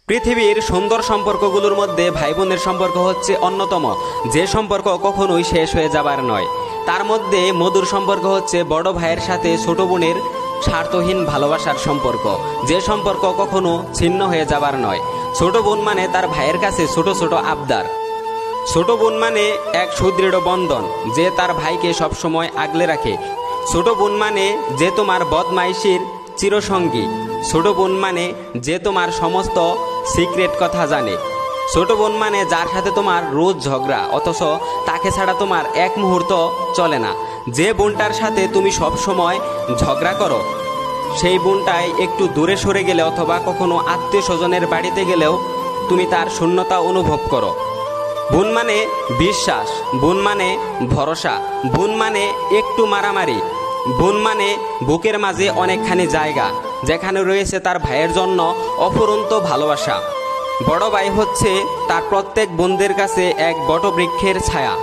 পৃথিবীর সুন্দর সম্পর্কগুলোর মধ্যে ভাই বোনের সম্পর্ক হচ্ছে অন্যতম, যে সম্পর্ক কখনোই শেষ হয়ে যাবার নয়। তার মধ্যে মধুর সম্পর্ক হচ্ছে বড় ভাইয়ের সাথে ছোট বোনের স্বার্থহীন ভালোবাসার সম্পর্ক, যে সম্পর্ক কখনো ছিন্ন হয়ে যাবার নয়। ছোট বোন মানে তার ভাইয়ের কাছে ছোট ছোট আবদার। ছোট বোন মানে এক সুদৃঢ় বন্ধন, যে তার ভাইকে সবসময় আগলে রাখে। ছোট বোন মানে যে তোমার বদমাইশির চিরসঙ্গী। ছোট বোন মানে যে তোমার সমস্ত সিক্রেট কথা জানে। ছোট বোন মানে যার সাথে তোমার রোজ ঝগড়া, অথচ তাকে ছাড়া তোমার এক মুহূর্ত চলে না। যে বোনটার সাথে তুমি সব সময় ঝগড়া করো, সেই বোনটাই একটু দূরে সরে গেলে অথবা কখনো আত্মীয় স্বজনের বাড়িতে গেলেও তুমি তার শূন্যতা অনুভব করো। বোন মানে বিশ্বাস, বোন মানে ভরসা, বোন মানে একটু মারামারি, বোন মানে বুকের মাঝে অনেকখানি জায়গা, যেখানে রয়েছে তার ভাইয়ের জন্য অফুরন্ত ভালোবাসা। বড় ভাই হচ্ছে তার প্রত্যেক বোনদের কাছে এক বটবৃক্ষের ছায়া।